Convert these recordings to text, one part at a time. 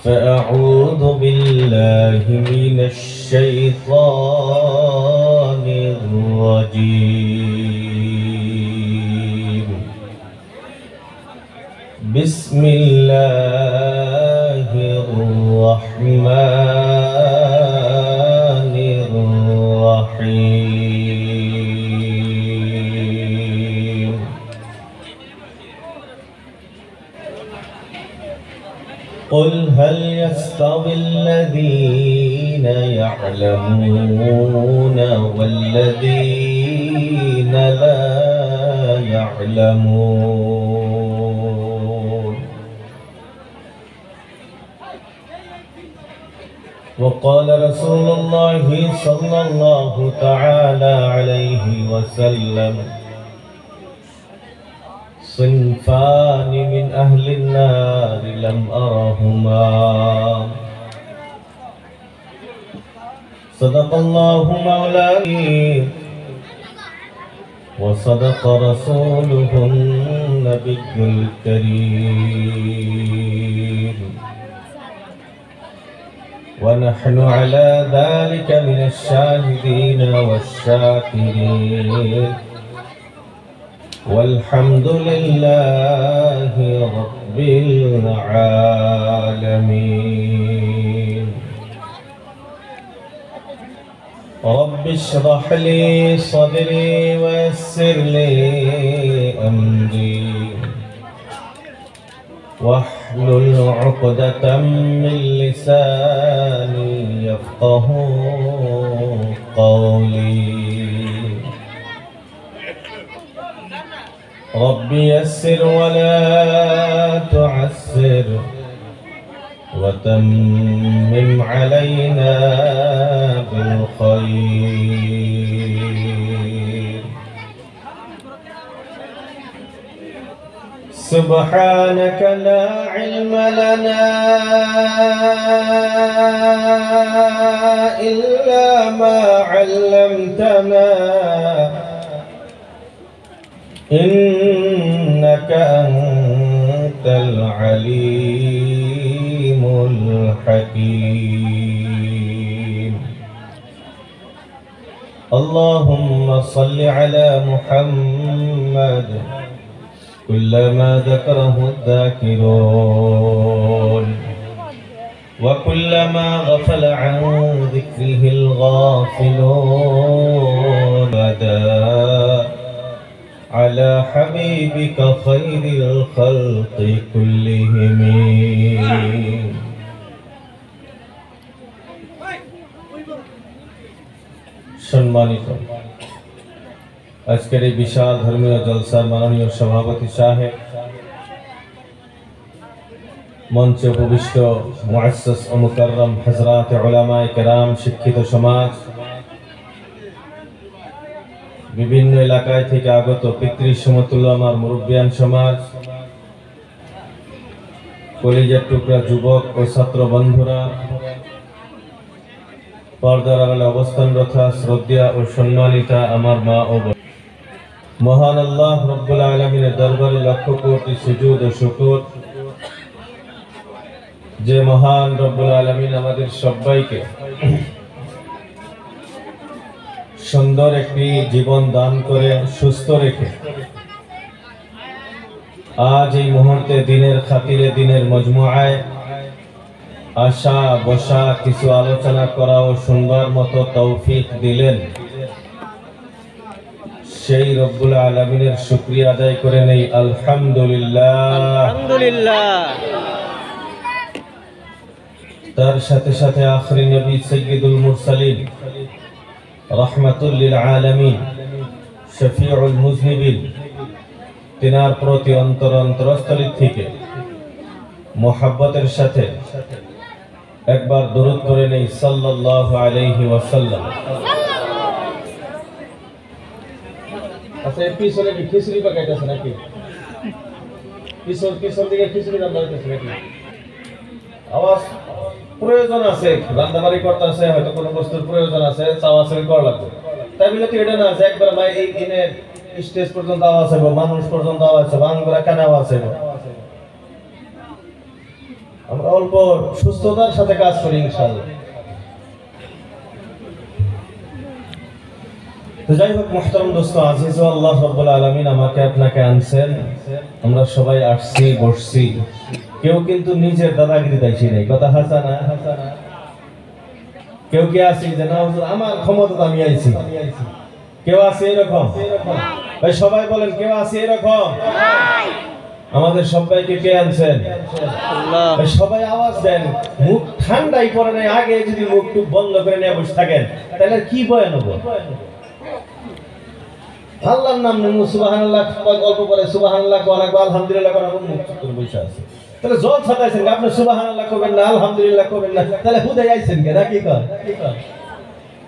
فأعوذ بالله من الشيطان الرجيم. بسم الله الرحمن الرحيم. قل هل يستوي الذين يعلمون والذين لا يعلمون. وقال رسول الله صلى الله تعالى عليه وسلم: صنفان من أهل النار لم أرهما. صدق الله مولاي وصدق رسوله النبي الكريم، ونحن على ذلك من الشاهدين والشاكرين، والحمد لله رب العالمين. رب اشرح لي صدري ويسر لي أمري واحلل عقدة من لساني يفقه قولي. رب يسر ولا تعسر وتمم علينا بالخير. سبحانك لا علم لنا إلا ما علمتنا إنك أنت العليم الحكيم. اللهم صل على محمد كلما ذكره الذاكرون وكلما غفل عن ذكره الغافلون. على حبيبك خير الخلق كلهم. সম্মানিত আজকের এই বিশাল ধর্মীয় জলসার মাননীয় সভাপতি সাহেব, মঞ্চে উপবিষ্ট মুআসসাস ও মুকাররম হযরত উলামায়ে কেরাম, শিক্ষিত সমাজ, বিভিন্ন এলাকায় থেকে আগত পিতৃ সমতুল্য আমার মুরব্বিয়ান সমাজ, কলিজার টুকরা যুবক ও ছাত্র বন্ধুরা, পর্দার আড়ালে অবস্থানরত শ্রদ্ধা ও সম্মানিতা আমার মা ও বোন, মহান আল্লাহ রব্বুল আলামিনের দরবারে লক্ষ কোটি সুজুদ ও শুকর যে মহান রব্বুল আলামিন আমাদের সবাইকে সুন্দর একটি জীবন দান করে সুস্থ রেখে আজ এই মুহূর্তে দিনের খাতিরে দিনের মজমুআয় আসা বসা কিছু আলোচনা করা ও সুন্দর মতো তৌফিক দিলেন, সেই রব্বুল আলামিনের শুকরিয়া আদায় করে নেই আলহামদুলিল্লাহ। তার সাথে সাথে আখরি নবী সাইয়্যিদুল মুরসালিন রাহমাতুল লিল আলামিন শফিউল মুজনিবিন, তিনার প্রতি অন্তরস্থল থেকে মুহাব্বতের সাথে একবার দরুদ করে নেই সাল্লাল্লাহু আলাইহি ওয়াসাল্লাম। আচ্ছা, পিছনে কি খিচুড়ি পাকাইতেছে নাকি? পিছন দিকে খিচুড়ি রান্না হইতেছে নাকি? আওয়াজ প্রয়োজন আছে, রান্নাবাড়ি করতে আছে, হয়তো কোনো বস্তুর প্রয়োজন আছে, চাওয়া-চাওয়ি করা লাগবে। তাই বলে তো এটা না যে একবার ভাই এই দিনে স্টেজ পর্যন্ত আওয়াজ হবে, মানুষ পর্যন্ত আওয়াজ হবে, আঙ্গুরা কেন আওয়াজ হবে? আমরা অল্প সুস্থতার সাথে কাজ করি ইনশাআল্লাহ। তো যাই হোক মুহতারাম দোস্ত, আজিজ আল্লাহ রাব্বুল আলামিন আমাকে আপনাকে আনছেন, আমরা সবাই আসছি বসছি, কেউ কিন্তু নিজের দাদাগিরি দেখাই নাই, কথা হাসা না। কেউ কি আসি যে না হুজুর আমার ক্ষমতা আমি আইছি, কেউ আছে এরকম? ভাই সবাই বলেন কেউ আছে এরকম? আমাদের সবাইকে কে আনছেন? আল্লাহ। সবাই আওয়াজ দেন, মুখ ঠান্ডাই পড়ে নাই, আগে যদি মুখ টুক বন্ধ করে নিয়ে বসে থাকেন তাহলে কি বয়ান হবে? আল্লাহর নাম নেন, সুবহানাল্লাহ গল্প করে সুবহানাল্লাহ কোয়া, আলহামদুলিল্লাহ কোয়া, মুখ চুপ করে বসে আছে। তাহলে জল ছাড়াইছেন, আপনি সুবহানাল্লাহ কবেন না, আলহামদুলিল্লাহ কবেন না, তাহলে হুদাই আইছেন কে? না কি কর?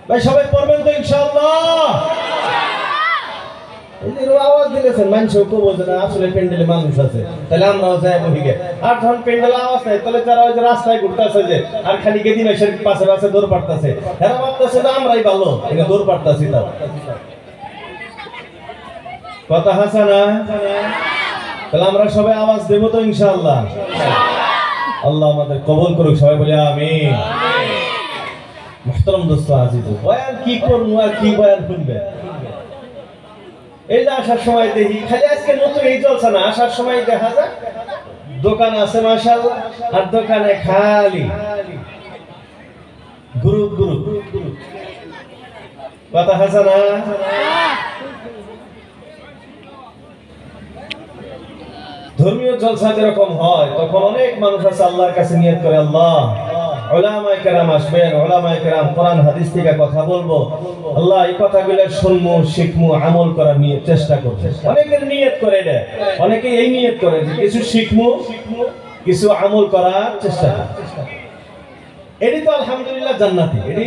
ভাই সবাই পড়বেন তো ইনশাআল্লাহ? আওয়াজ দিলেছেন মানুষও কবো যে না আসলে প্যান্ডেলে মানুষ আছে, তাহলে আমরাও যাই বহিকে। আর যখন প্যান্ডেলে আওয়াজ নাই, তাহলে যারা ওই যে রাস্তায় ঘুরতেছে যে আর খালি গেদি মাসের পাশে পাশে দৌড় পাড়তেছে, এরা ভাবতেছে যে আমরাই ভালো, এটা দৌড় পাড়তাছি। তাও কথা হাসা না? তাহলে আমরা সবাই আওয়াজ দেবো তো ইনশাআল্লাহ? আল্লাহ আমাদের কবুল করুক, সবাই বলি আমিন। মুহতারাম দোস্ত আজিজ, বয়ান কি করবো আর কি বয়ান শুনবে? এই যে আসার সময় দেখি খালি আজকে নতুন এই জলসা না, আসার সময় দেখা যায় দোকান আছে মাশাআল্লাহ, আর দোকানে খালি গ্রুপ গ্রুপ, কথা হাসা না? ধর্মীয় জলসা যেরকম হয় তখন অনেক মানুষ আছে আল্লাহর কাছে নিয়ত করে, আল্লাহ উলামায়ে কেরাম আসবেন, উলামায়ে কেরাম কোরআন হাদিস থেকে কথা বলবো, আল্লাহ এই কথাগুলো শুনবো, শিখবো, আমল করার নিয়ে চেষ্টা করছে। অনেকের নিয়ত করে দেয়, অনেকে এই নিয়ত করে যে কিছু শিখবো, কিছু আমল করার চেষ্টা করে। এটি তো আলহামদুলিল্লাহ জান্নাতি। এটি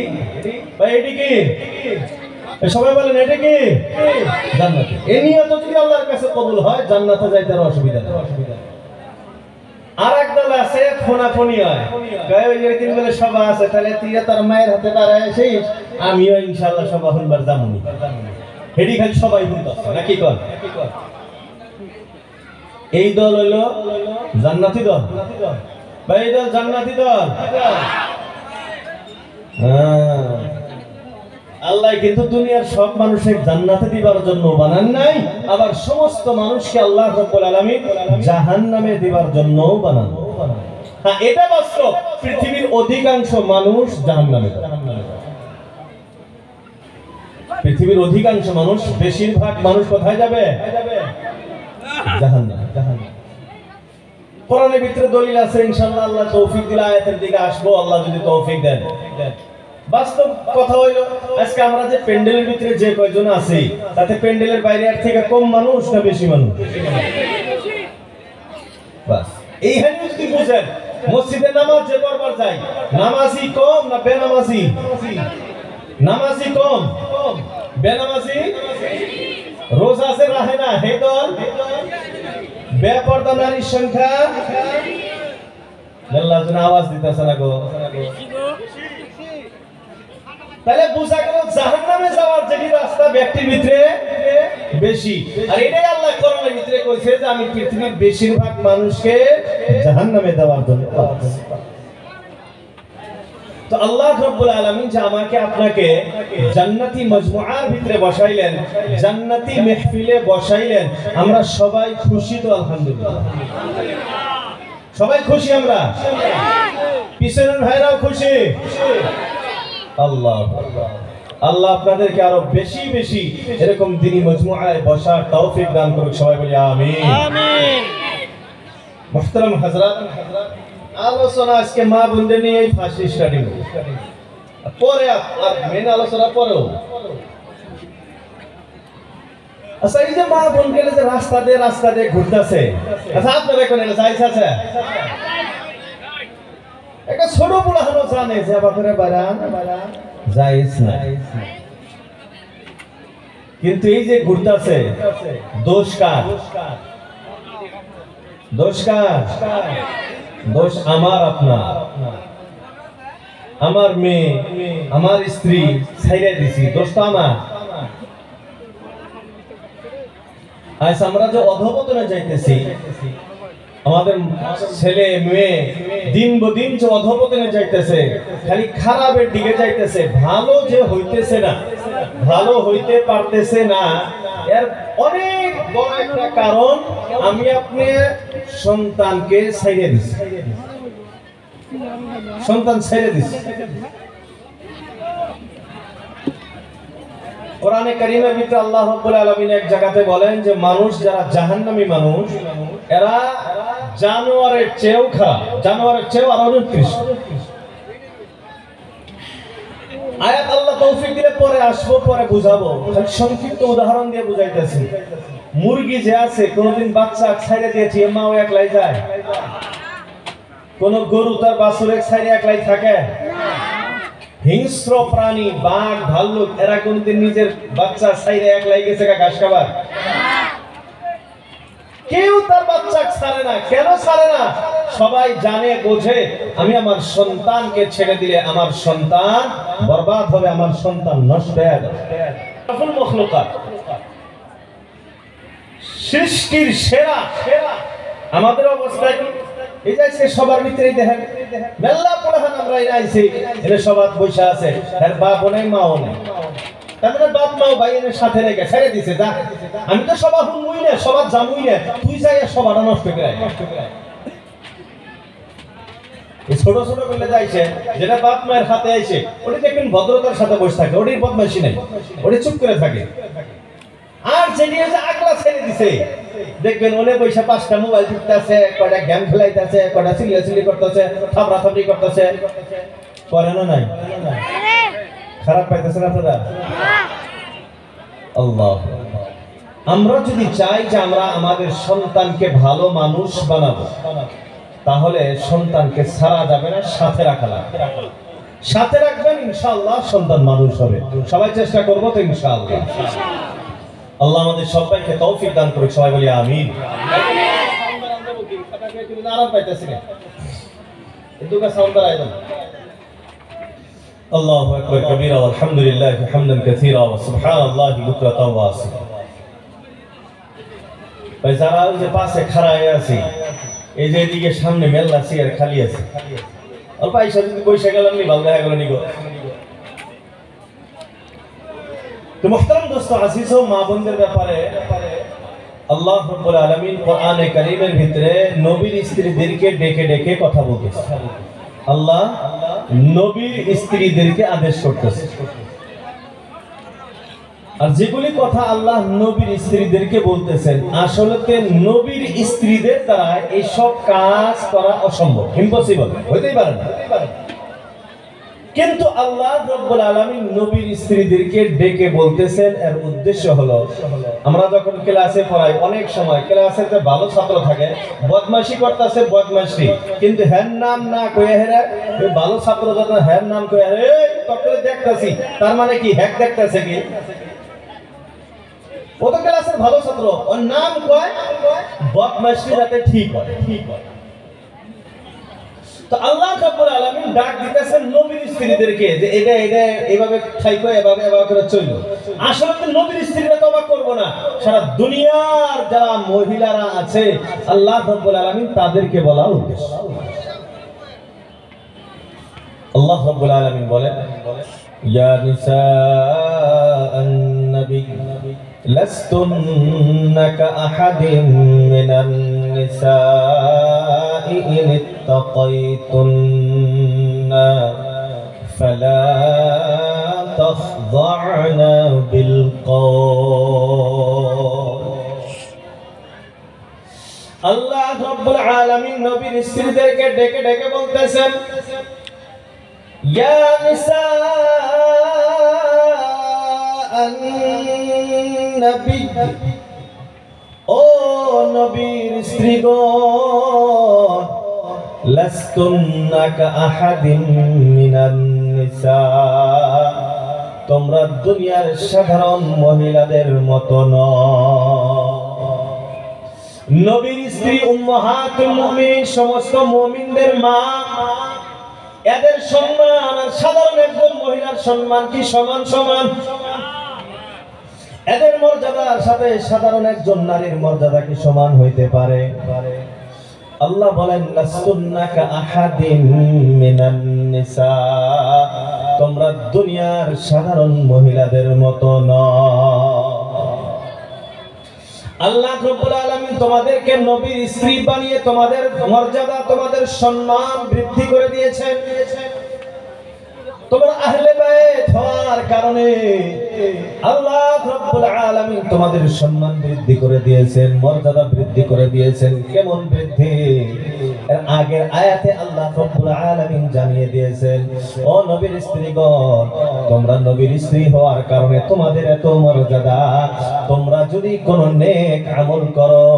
ভাই এটি কি? সবাই বলেন এটা কি? জান্নাতি। এই নিয়ত যদি আল্লাহর কাছে কবুল হয় জান্নাতে যাইতে আর অসুবিধা নেই। আর একদল আছে ফোনাফোনি হয়, ওই যে তিন বেলা সভা আছে, তাহলে তুই তার মায়ের হাতে দাঁড়ায় আসিস, আমিও ইনশাআল্লাহ সভা শুনবার যামুনি। হেডি খালি সবাই শুনতেছে নাকি কর? এই দল হইলো জান্নাতি দল। ভাই এই দল জান্নাতি দল। আল্লাহ কিন্তু দুনিয়ার সব মানুষকে জান্নাতে দিবার জন্য বানান নাই, আবার সমস্ত মানুষকে আল্লাহ রাব্বুল আলামিন জাহান্নামে দিবার জন্য বানান। হ্যাঁ এটা বাস্তব, পৃথিবীর অধিকাংশ মানুষ জাহান্নামে যাবে। পৃথিবীর অধিকাংশ মানুষ, বেশিরভাগ মানুষ কোথায় যাবে? জাহান্নামে। কোরআনের ভিতরে দলিল আছে, ইনশাআল্লাহ আল্লাহ তৌফিক দিলে আয়াতের দিকে আসবো, আল্লাহ যদি তৌফিক দেন। বাস্তব কথা হইলো আজকে আমরা যে প্যান্ডেলের ভিতরে যে কয়জন আছি, তাতে প্যান্ডেলের বাইরে আর থেকে কম মানুষ না বেশি মানুষ? বাস এই হানি যদি বুঝেন, মসজিদে নামাজ যে পড়বার যাই, নামাজি কম না বেনামাজি? নামাজি কম, বেনামাজি রোজা আছে রাখে না, হে দল বেপরদা নারীর সংখ্যা আল্লাহ যেন আওয়াজ দিতেছে না গো। তাহলে বোঝা গেল জাহান্নামে যাওয়ার যে রাস্তা ব্যক্তির ভিতরে বেশি, আর এটাই আল্লাহ কোরআনের ভিতরে কইছে যে আমি পৃথিবীর বেশিরভাগ মানুষকে জাহান্নামে দেওয়ার জন্য পাঠাচ্ছি। তো আল্লাহ রাব্বুল আলামিন যে আমাকে আপনাকে জান্নাতি মজমুআর ভিতরে বসাইলেন, জান্নাতি মাহফিলে বসাইলেন, আমরা সবাই খুশি তো? আলহামদুলিল্লাহ সবাই খুশি, আমরা পিছনের ভাইরাও খুশি। আল্লাহ আল্লাহ আপনাদেরকে আরো বেশি বেশি এরকম দিনী মজমুআয় বসার তৌফিক দান করুক, সবাই বলি আমিন। মুহতারাম হযরত, আলোচনা আজকে মা বোনদের নিয়ে এই ফার্স্ট স্টার্টিং, পরে আর মেন আলোচনা পরেও। আচ্ছা এই যে মা বোন গেলে যে রাস্তা দিয়ে ঘুরতেছে, আচ্ছা আপনারা এখন এটা যাইছে আছে একটা ছোট বুড়া হলো জানে যে বাপরে বাড়ান যাইস না, কিন্তু এই যে ঘুরতেছে দোষ কার? দোষ কার? দোষ আমার, আপনার, আমার মেয়ে, আমার স্ত্রী ছাইড়া দিছি, দোষ তো আমার। আজ আমরা যে অধপতনে যাইতেছি, আমাদের ছেলে মেয়ে দিন বদিন যে অধপতনে যাইতেছে, খালি খারাপের দিকে যাইতেছে, ভালো যে হইতেছে না, ভালো হইতে পারতেছে না। এর অনেক বড় একটা কারণ আমি আপনি সন্তানকে ছেড়ে দিছি, সন্তান ছেড়ে দিছি। কোরআনে কারীমের ভিতরে আল্লাহ রাব্বুল আলামিন এক জায়গাতে বলেন যে মানুষ যারা জাহান্নামী মানুষ এরা জানোয়ারের চেয়েও খারাপ, জানোয়ারের চেয়েও আরো নিকৃষ্ট। আয়াত আল্লাহ তৌফিক দিলে পরে আসবো, পরে বুঝাবো, খালি সংক্ষিপ্ত উদাহরণ দিয়ে বুঝাইতেছি। মুরগি যে আছে কোনদিন বাচ্চা ছাইড়ে দিয়েছে মাও একলাই যায়? কোন গরু তার বাছুরের ছাইড়ে একলাই থাকে? হিংস্র প্রাণী বাঘ ভাল্লুক এরা কোনদিন নিজের বাচ্চা ছাইড়ে একলাই গেছে ঘাস খাবার? কেউ তার বাচ্চা ছাড়ে না। কেন ছাড়ে না? সবাই জানে বোঝে আমি আমার সন্তানকে ছেড়ে দিলে আমার সন্তান বরবাদ হবে, আমার সন্তান নষ্ট হয়ে যাবে। সফল মখলুকাত, সৃষ্টির সেরা আমাদের অবস্থা কি? এই যে সবার ভিতরেই দেখেন মেলা পোলাহান আমরা আইছি, এরা সবার বৈশা আছে, এর বাপ নেই মাও নেই। তার মানে বাপ মাও ভাই এর সাথে রেখে ছেড়ে দিছে, যা আমি তো সবার হুমুই না, সবার জামুই না, তুই যাই সবার নষ্ট করে। ছোট ছোট করলে যাইছে, যেটা বাপ মায়ের হাতে আইছে ওটি দেখবেন ভদ্রতার সাথে বসে থাকে, ওটির বদমাইশি নাই, ওটি চুপ করে থাকে। আর যেটি হচ্ছে আগলা ছেড়ে দিছে, দেখবেন অনেক পয়সা 5টা মোবাইল টিপতেছে, কয়টা গেম খেলাইতেছে, কয়টা চিল্লাচিল্লি করতেছে, থাপড়াথাপড়ি করতেছে, করে না? নাই? খারাপ পাইতেছেন আপনারা? আল্লাহ, আমরা যদি চাই যে আমরা আমাদের সন্তানকে ভালো মানুষ বানাবো, তাহলে সন্তানকে ছাড়া যাবে না, সাথে রাখা লাগবে। সাথে রাখবেন, ইনশাআল্লাহ সন্তান মানুষ হবে। সবাই চেষ্টা করবো তো ইনশাআল্লাহ। আল্লাহ আমাদের সবাইকে তৌফিক দান করুক, সবাই বলি আমিন। আরাম পাইতেছি না, দুটো সাউন্ড বাড়াই দেন। আল্লাহু আকবার কবীরা আলহামদুলিল্লাহি হামদান কাসীরা ওয়া সুবহানাল্লাহি বুকরাতাও ওয়া আসীলা। ভাই যারা ওই যে পাশে খাড়ায় আছে, এই যে এদিকে সামনে মেলা চেয়ার খালি আছে, অল্প আইসা যদি বসে গেলাম নি ভালো দেখা গেল নি গো। তো মুহতারাম দোস্ত আজিজ ও মা বোনদের ব্যাপারে আল্লাহ রাব্বুল আলামিন কোরআনে কারীমের ভিতরে নবীর স্ত্রীদেরকে ডেকে ডেকে কথা বলতেছে। আল্লাহ নবীর স্ত্রীদেরকে আদেশ করতেছে, আর যেগুলি কথা আল্লাহ নবীর স্ত্রীদেরকে বলতেছেন, আসলে নবীর স্ত্রীদের দ্বারা এইসব কাজ করা অসম্ভব, ইম্পসিবল, হইতেই পারে না। কিন্তু আল্লাহ রাব্বুল আলামিন নবীর স্ত্রীদেরকে ডেকে বলতেছেন, এর উদ্দেশ্য হলো আমরা যখন ক্লাসে পড়াই, অনেক সময় ক্লাসে যে ভালো ছাত্র থাকে বদমাশি করতেছে, বদমাশি কিন্তু হ্যার নাম না কয়ে হেরা, ওই ভালো ছাত্র যখন হ্যার নাম কয়ে এই তখন দেখতেছি, তার মানে কি হ্যাক দেখতেছে কি? ও তো ক্লাসের ভালো ছাত্র, ওর নাম কয় বদমাশি যাতে ঠিক হয়। তো আল্লাহ রাব্বুল আলামিন ডাক দিতেছেন নবীর স্ত্রীদেরকে যে এটা এটা এইভাবে থাইকো, এভাবে এভাবে করে চললো। আসলে তো নবীর স্ত্রীরা তওবা করবো না, সারা দুনিয়ার যারা মহিলারা আছে আল্লাহ রাব্বুল আলামিন তাদেরকে বলা উদ্দেশ্য। আল্লাহ রাব্বুল আলামিন বলেন, ইয়া নিসাআন নবী লাস্তুন্না কাআহাদিন মিনান নিসাই ইন ইত্তাকাইতুন্না ফালা তাখযা'না বিল কওল। আল্লাহ রাব্বুল আলামিন নবীর স্ত্রীদেরকে ডেকে ডেকে বলতেছেন, ইয়া নিসাআন নবী, ও নবীর স্ত্রীগণ, লাস্তুন্না কাআহাদিন মিনান নিসা, তোমরা দুনিয়ার সাধারণ মহিলাদের মতো নও। নবীর স্ত্রী উম্মাহাতুল মুমিনিন, সমস্ত মুমিনদের মা, এদের সম্মান আর সাধারণ একজন মহিলার সম্মান কি সমান? সমান। এদের মর্যাদার সাথে সাধারণ একজন নারীর মর্যাদা কি সমান হইতে পারে? আল্লাহ বলেন লাস্তুন্না কা আহাদিন মিনান নিসা, তোমরা দুনিয়ার সাধারণ মহিলাদের মতো নও। আল্লাহ রাব্বুল আলামিন তোমাদেরকে নবীর স্ত্রী বানিয়ে তোমাদের মর্যাদা, তোমাদের সম্মান বৃদ্ধি করে দিয়েছেন। তোমরা আহলে বাইত হওয়ার কারণে আল্লাহ রাব্বুল আলামিন তোমাদের সম্মান বৃদ্ধি করে দিয়েছেন, মর্যাদা বৃদ্ধি করে দিয়েছেন। কেমন বৃদ্ধি? এর আগের আয়াতে আল্লাহ রাব্বুল আলামিন জানিয়ে দিয়েছেন, ও নবীর স্ত্রীগণ, তোমরা নবীর স্ত্রী হওয়ার কারণে তোমাদের এত মর্যাদা। তোমরা যদি কোনো নেক আমল করো,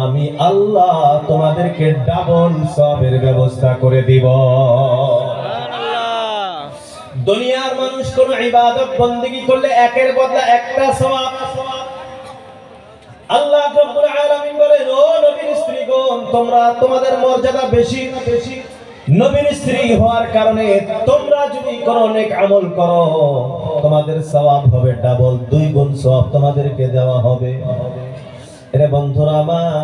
আমি আল্লাহ তোমাদেরকে ডাবল সওয়াবের ব্যবস্থা করে দিব। দুনিয়ার মানুষ কোন ইবাদত বন্দেগী করলে একের বদলা একটা সওয়াব। আল্লাহ রাব্বুল আলামিন বলেন, ও নবীর স্ত্রীগণ, তোমরা তোমাদের মর্যাদা বেশি। নবীর স্ত্রী হওয়ার কারণে তোমরা যদি কোন নেক আমল করো, তোমাদের সওয়াব হবে ডাবল, 2 গুণ সওয়াব তোমাদেরকে দেওয়া হবে। এরে বন্ধুরা আমার,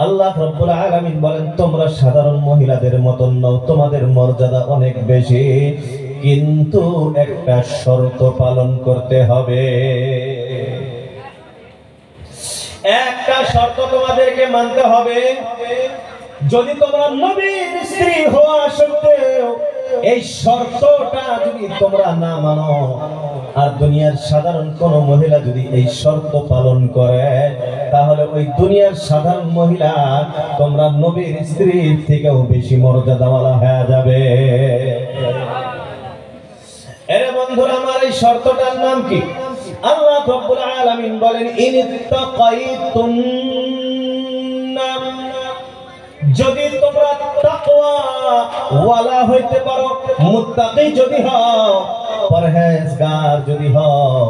আল্লাহ রাব্বুল আলামিন বলেন, তোমরা সাধারণ মহিলাদের মতন নও, তোমাদের মর্যাদা অনেক বেশি, কিন্তু একটা শর্ত পালন করতে হবে। একটা শর্ত তোমাদেরকে মানতে হবে। যদি তোমরা নবীর স্ত্রী হওয়া সত্ত্বেও এই শর্তটা যদি তোমরা না মানো, আর দুনিয়ার সাধারণ কোন মহিলা যদি এই শর্ত পালন করে, তাহলে ওই দুনিয়ার সাধারণ মহিলা তোমরা নবীর স্ত্রীর থেকেও বেশি মর্যাদাওয়ালা হয়ে যাবে। এরে বন্ধুরা আমার, এই শর্তটার নাম কি? আল্লাহ রাব্বুল আলামিন বলেন, ইনিত্তাকাইতুন্না, যদি তোমরা তাকওয়া ওয়ালা হইতে পারো, মুত্তাকি যদি হও, পরহেজগার যদি হও,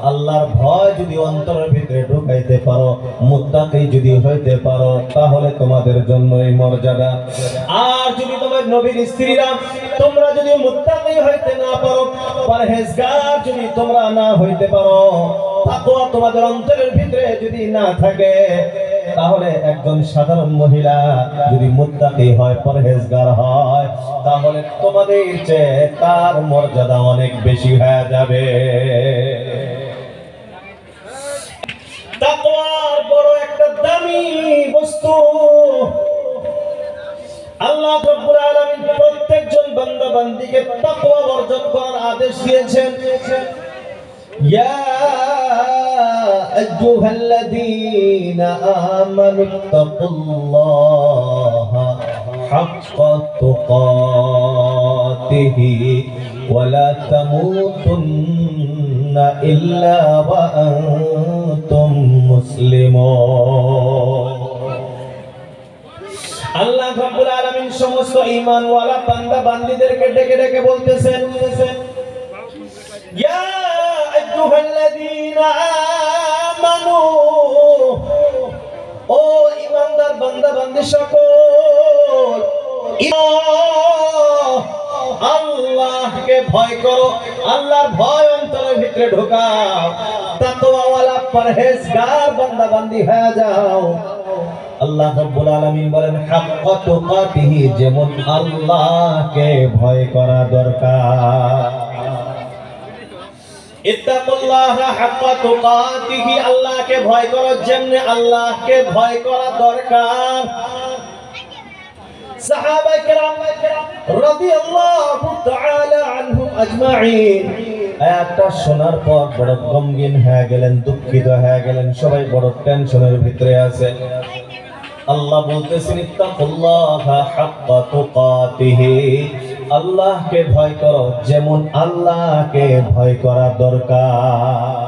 আল্লাহর ভয় যদি অন্তরের ভিতরে ঢুকাইতে পারো, মুত্তাকি যদি হইতে পারো, তাহলে তোমাদের জন্য এই মর্যাদা। আর যদি তোমার নবীর স্ত্রীরা তোমরা যদি মুত্তাকি হইতে না পারো, পরহেজগার যদি তোমরা না হইতে পারো, তাকওয়া তোমাদের অন্তরের ভিতরে যদি না থাকে, তাহলে একজন সাধারণ মহিলা যদি মুত্তাকি হয়, পরহেজগার হয়, তাহলে তোমাদের চেয়ে তার মর্যাদা অনেক বেশি হয়ে যাবে। তাকওয়ার বড় একটা দামি বস্তু। আল্লাহ রাব্বুল আলামিন প্রত্যেকজন বান্দা বান্দীকে তাকওয়া অর্জন করার আদেশ দিয়েছেন। ইয়া আইয়ুহাল্লাযীনা আমানু তাকুল্লাহা হাক্কা তুকাতিহি ওয়া লা তামুতুন্না ইল্লা ওয়া আনতুম মুসলিমুন। আল্লাহ রাব্বুল আলামিন সমস্ত ঈমানওয়ালা বান্দা বান্দীদেরকে ডেকে ডেকে বলতেছেন, ইয়া আইয়ুহাল্লাযীনা আমানু, ও ঈমানদার বান্দা বান্দী সকল, আল্লাহকে ভয় করো, আল্লাহর ভয় অন্তরের ভিতরে ঢোকাও, তাকওয়াওয়ালা পরহেজগার বান্দা বান্দী হয়ে যাও। আল্লাহ রাব্বুল আলামিন বলেন, হাক্কা তুকাতিহি, যেমন আল্লাহকে ভয় করা দরকার। ইত্তাকুল্লাহা হাক্কা তুকাতিহি, আল্লাহকে ভয় করো যেমনি আল্লাহকে ভয় করা দরকার। সাহাবায়ে কেরাম রাদিয়াল্লাহু তাআলা আনহুম আজমাইন আয়াতটা শোনার পর বড় গমগিন হয়ে গেলেন, দুঃখিত হয়ে গেলেন, সবাই বড় টেনশনের ভিতরে আছে। আল্লাহ বলতেছেন, ইত্তাকুল্লাহা হাক্কা তুকাতিহি, আল্লাহকে ভয় করো যেমন আল্লাহকে ভয় করা দরকার।